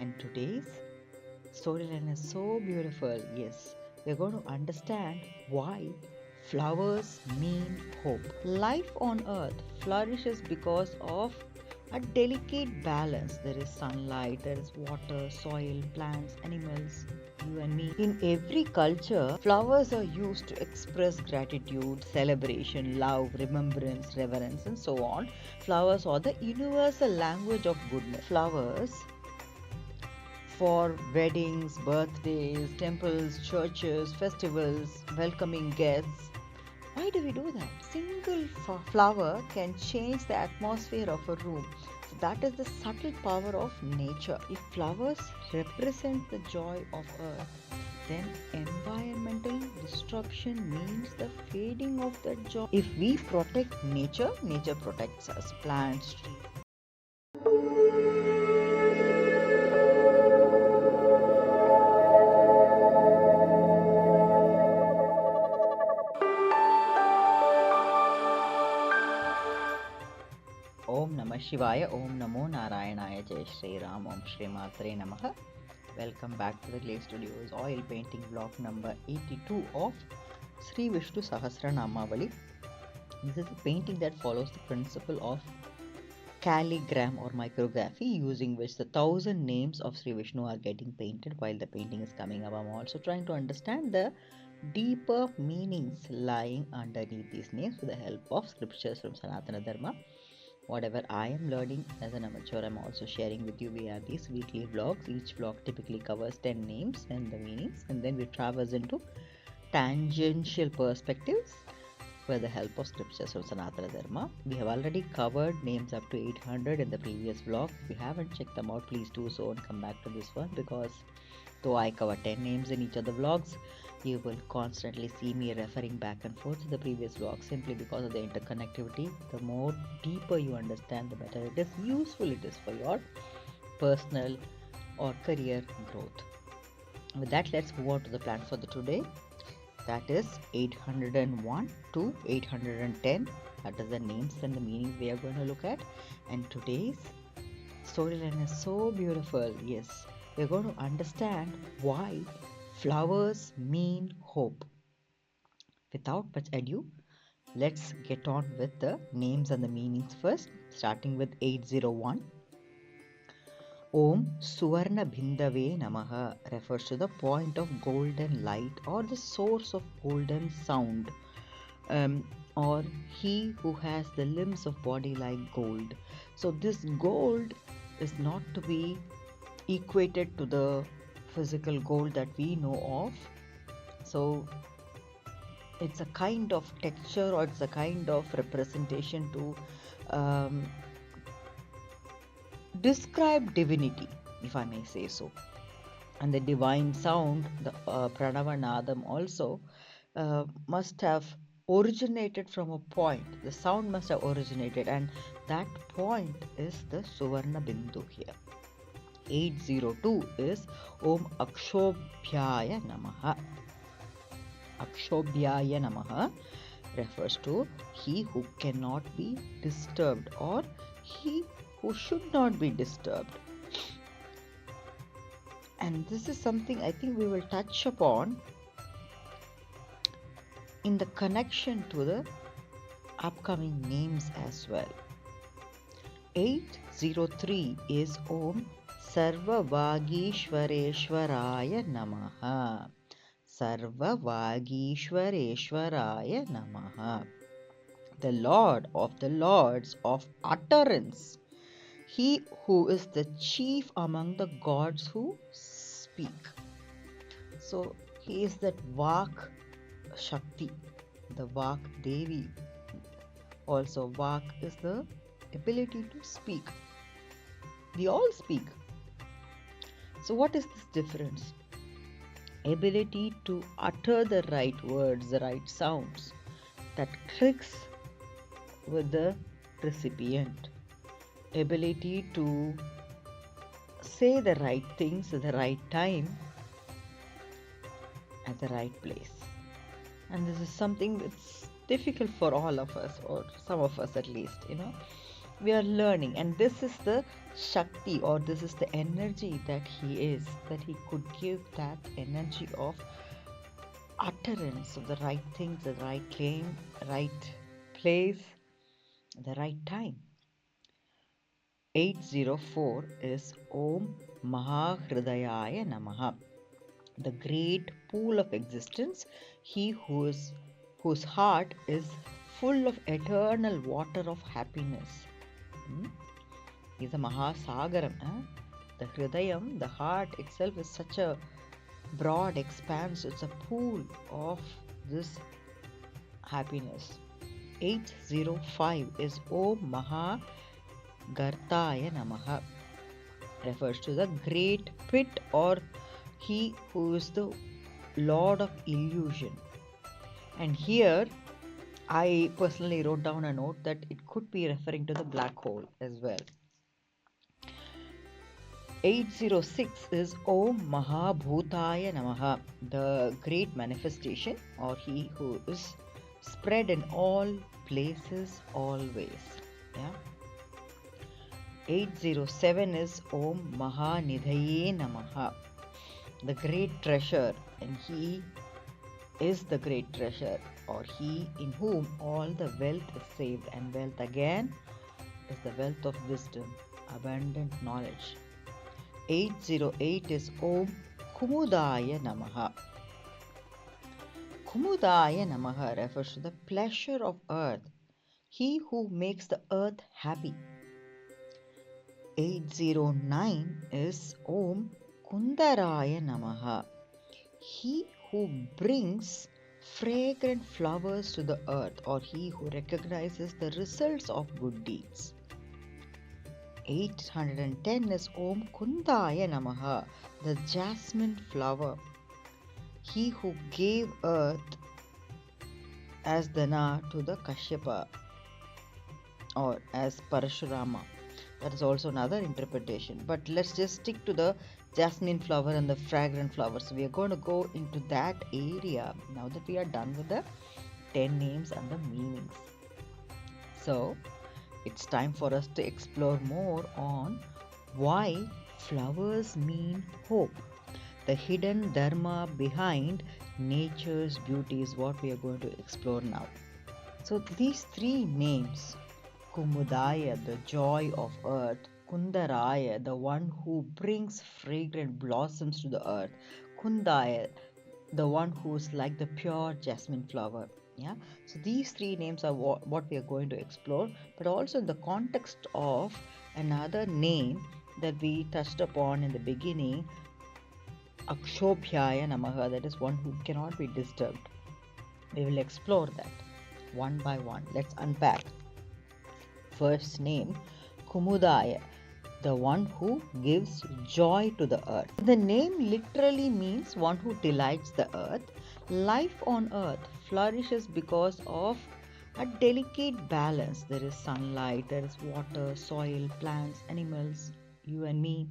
And today's storyline is so beautiful. Yes, we're going to understand why flowers mean hope. Life on earth flourishes because of a delicate balance. There is sunlight, there is water, soil, plants, animals, you and me. In every culture, flowers are used to express gratitude, celebration, love, remembrance, reverence, and so on. Flowers are the universal language of goodness. Flowers for weddings, birthdays, temples, churches, festivals, welcoming guests. Why do we do that? Single flower can change the atmosphere of a room. So that is the subtle power of nature. If flowers represent the joy of earth, then environmental destruction means the fading of that joy. If we protect nature, nature protects us. Plants, trees. Om Namah Shivaya, Om Namo Narayanaya, Jai Shri Ram, Om Shri Matre Namaha. Welcome back to the Clay Studios oil painting vlog number 82 of Sri Vishnu Sahasranamavali. This is a painting that follows the principle of calligram or micrography, using which the 1,000 names of Sri Vishnu are getting painted while the painting is coming up. I'm also trying to understand the deeper meanings lying underneath these names with the help of scriptures from Sanatana Dharma. Whatever I am learning as an amateur, I'm also sharing with you via these weekly vlogs. Each vlog typically covers 10 names and the meanings, and then we traverse into tangential perspectives with the help of scriptures from Sanatana Dharma. We have already covered names up to 800 in the previous vlog. If you haven't checked them out, please do so and come back to this one, because though I cover 10 names in each of the vlogs, you will constantly see me referring back and forth to the previous vlog, simply because of the interconnectivity. The more deeper you understand, the better it is, useful it is for your personal or career growth. With that, let's move on to the plan for the today. That is 801 to 810. That is the names and the meanings we are going to look at. And today's storyline is so beautiful. Yes, we're going to understand why flowers mean hope. Without much ado, let's get on with the names and the meanings first, starting with 801. Om Suvarna Bhindave Namaha refers to the point of golden light or the source of golden sound, or he who has the limbs of body like gold. So this gold is not to be equated to the physical gold that we know of. So it's a kind of texture, or it's a kind of representation to describe divinity, if I may say so. And the divine sound, the Pranavanadam also must have originated from a point. The sound must have originated, and that point is the Suvarna Bindu here. 802 is Om Akshobhyaya Namaha. Akshobhyaya Namaha refers to he who cannot be disturbed, or he who should not be disturbed. And this is something I think we will touch upon in the connection to the upcoming names as well. 803 is Om Sarva Vagishwareshwaraya Namaha. Sarva Vagishwareshwaraya Namaha. The Lord of the Lords of utterance, he who is the chief among the gods who speak. So he is that Vak Shakti, the Vak Devi. Also, Vak is the ability to speak. We all speak. So what is this difference? Ability to utter the right words, the right sounds that clicks with the recipient. Ability to say the right things at the right time, at the right place. And this is something that's difficult for all of us, or some of us at least, We are learning, and this is the Shakti, or this is the energy that he is, that he could give that energy of utterance of the right things, the right claim, right place, the right time. 804 is Om Mahahridayaya Namaha, the great pool of existence, he whose heart is full of eternal water of happiness. He's a Mahasagaram. The Hridayam, the heart itself, is such a broad expanse. It's a pool of this happiness. 805 is Om Mahagartaya Namaha, refers to the great pit, or he who is the Lord of illusion. And here I personally wrote down a note that it could be referring to the black hole as well. 806 is Om Mahabhutaya Namaha, the great manifestation, or he who is spread in all places always. 807 is Om Mahanidhaye Namaha, the great treasure, and he is the great treasure, or he in whom all the wealth is saved, and wealth again is the wealth of wisdom, abundant knowledge. 808 is Om KUMUDΑYA Namaha. KUMUDΑYA Namaha refers to the pleasure of earth, he who makes the earth happy. 809 is Om KUNDARÀYA Namaha, he who brings fragrant flowers to the earth, or he who recognizes the results of good deeds. 810 is Om KUNDAYA Namaha, the jasmine flower, he who gave earth as dana to the Kashyapa, or as Parashurama. That is also another interpretation, but let's just stick to the jasmine flower and the fragrant flower. So we are going to go into that area now that we are done with the 10 names and the meanings. So it's time for us to explore more on why flowers mean hope. The hidden Dharma behind nature's beauty is what we are going to explore now. So these three names, KUMUDΑYA, the joy of earth; KUNDARÀYA, the one who brings fragrant blossoms to the earth; KUNDΑYA, the one who is like the pure jasmine flower. So these three names are what we are going to explore, but also in the context of another name that we touched upon in the beginning, Akshobhyaya Namaha, that is one who cannot be disturbed. We will explore that one by one. Let's unpack. First name, KUMUDΑYA, the one who gives joy to the earth. The name literally means one who delights the earth. Life on earth flourishes because of a delicate balance. There is sunlight, there is water, soil, plants, animals, you and me.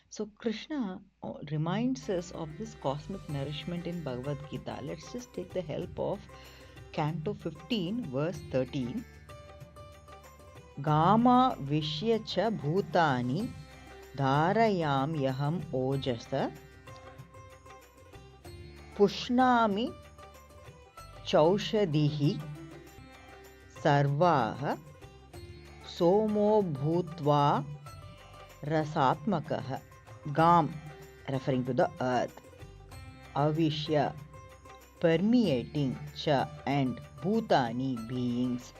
So Krishna reminds us of this cosmic nourishment in Bhagavad Gita. Let's just take the help of Canto 15, verse 13. Gama vishya cha bhutani dharayam yaham ojasa pushnami chaushadihi sarvaha somo bhutva rasatmakaha. Gam, referring to the earth; avishya, permeating; cha, and bhutani, beings;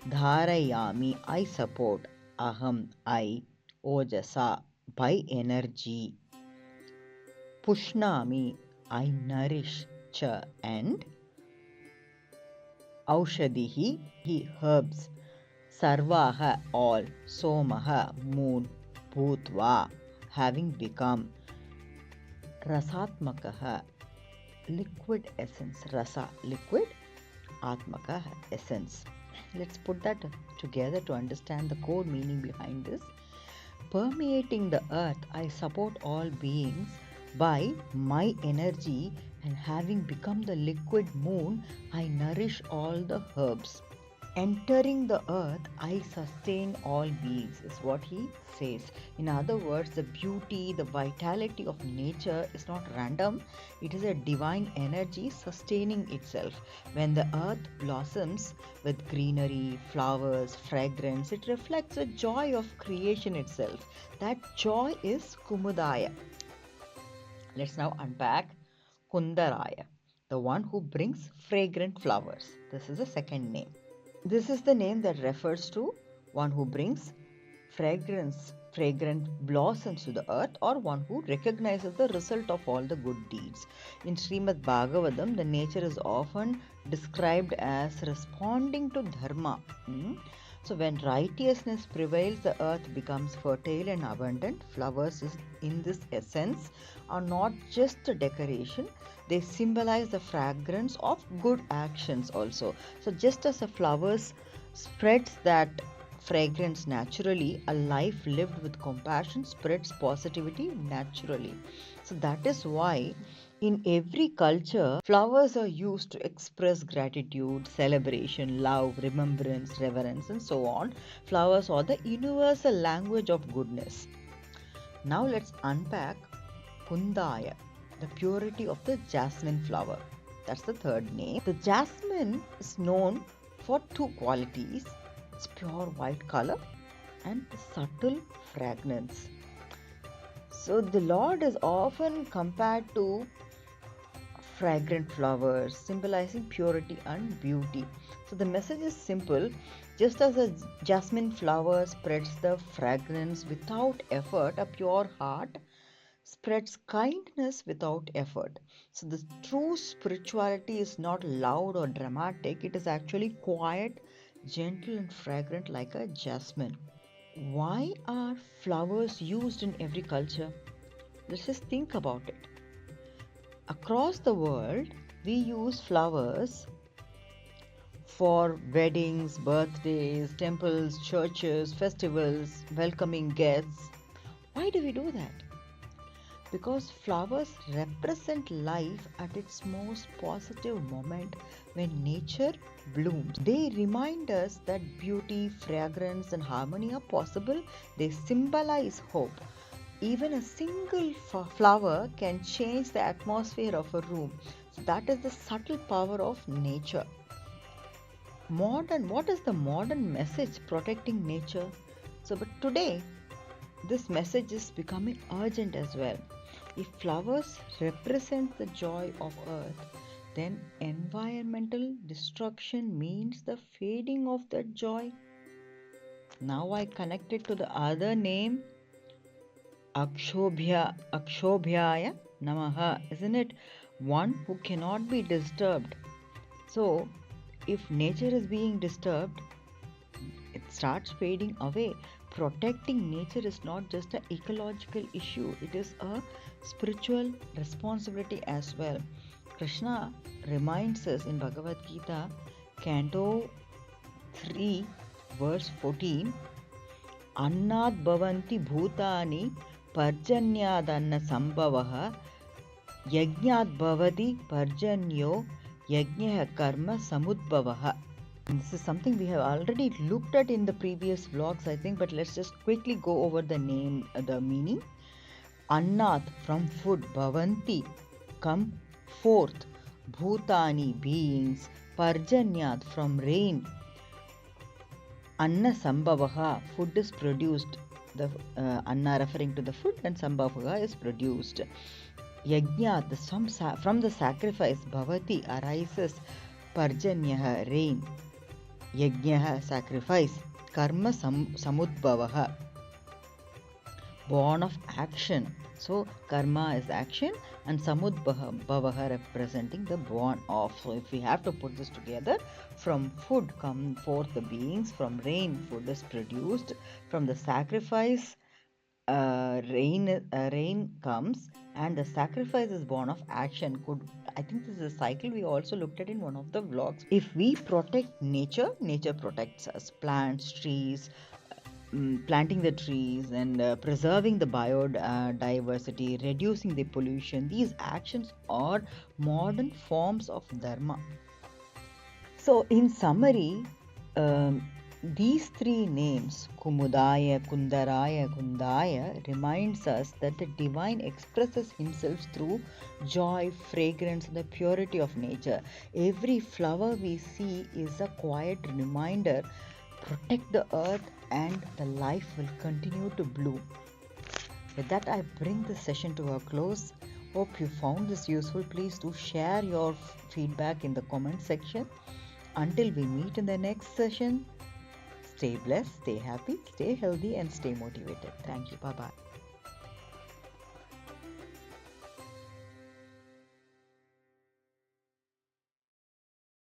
dharayami, I support; aham, I; ojasa, by energy; pushnami, I nourish; cha, and aushadihi, herbs; sarvaha, all; somaha, moon; bhutva, having become; rasatmakaha, liquid essence; rasa, liquid; atmaka, essence. Let's put that together to understand the core meaning behind this. Permeating the earth, I support all beings by my energy, and having become the liquid moon, I nourish all the herbs. entering the earth, I sustain all beings, is what he says. In other words, the beauty, the vitality of nature is not random, it is a divine energy sustaining itself. When the earth blossoms with greenery, flowers, fragrance, it reflects the joy of creation itself. That joy is KUMUDÀYA. Let's now unpack KUNDARÀYA, the one who brings fragrant flowers. This is the second name. This is the name that refers to one who brings fragrant blossoms to the earth, or one who recognizes the result of all the good deeds. In Shrimad Bhagavadam, the nature is often described as responding to Dharma. So when righteousness prevails, the earth becomes fertile and abundant. Flowers in this essence are not just a decoration, they symbolize the fragrance of good actions also. So just as a flowers spreads that fragrance naturally, a life lived with compassion spreads positivity naturally. So that is why in every culture, flowers are used to express gratitude, celebration, love, remembrance, reverence, and so on. Flowers are the universal language of goodness. Now let's unpack KUNDÀYA, the purity of the jasmine flower. That's the third name. The jasmine is known for two qualities: its pure white color and the subtle fragrance. So the Lord is often compared to fragrant flowers, symbolizing purity and beauty. So the message is simple: just as a jasmine flower spreads the fragrance without effort, a pure heart spreads kindness without effort. So the true spirituality is not loud or dramatic, it is actually quiet, gentle and fragrant like a jasmine. Why are flowers used in every culture? Let's just think about it. Across the world, we use flowers for weddings, birthdays, temples, churches, festivals, welcoming guests. Why do we do that? Because flowers represent life at its most positive moment when nature blooms. They remind us that beauty, fragrance, and harmony are possible. They symbolize hope. Even a single flower can change the atmosphere of a room. So that is the subtle power of nature. What is the modern message protecting nature? But today, this message is becoming urgent as well. If flowers represent the joy of earth, then environmental destruction means the fading of that joy. Now I connect it to the other name, Akshobhyaya Namaha, isn't it? One who cannot be disturbed. So, if nature is being disturbed, it starts fading away. Protecting nature is not just an ecological issue, it is a spiritual responsibility as well. Krishna reminds us in Bhagavad Gita, Canto 3, verse 14, Annad bhavanti bhutani parjanyadanna sambhavaha yajñad bhavati parjanyo yajñah karma samudbhavaha. This is something we have already looked at in the previous vlogs, I think, but let's just quickly go over the meaning. Annat, from food, bhavanti, come forth, bhutani, beings, parjanyat, from rain, anna sambhavaha, food is produced, the anna referring to the food, and sambhavaha is produced. Yajñat, from the sacrifice, bhavati, arises, parjanyah, rain, yajñah, sacrifice, karma samudbhavaha, born of action. So karma is action and samudbhavaha representing the born of. So if we have to put this together, from food come forth the beings, from rain food is produced, from the sacrifice rain comes, and the sacrifice is born of action. I think this is a cycle we also looked at in one of the vlogs. If we protect nature, nature protects us. Plants, trees, planting the trees and preserving the biodiversity, reducing the pollution, these actions are modern forms of dharma. So in summary, these three names, KUMUDÀYA, KUNDARÀYA, KUNDÀYA, reminds us that the divine expresses himself through joy, fragrance, and the purity of nature. Every flower we see is a quiet reminder: protect the earth and the life will continue to bloom. With that, I bring the session to a close. Hope you found this useful. Please do share your feedback in the comment section. Until we meet in the next session, stay blessed, stay happy, stay healthy, and stay motivated. Thank you. Bye-bye.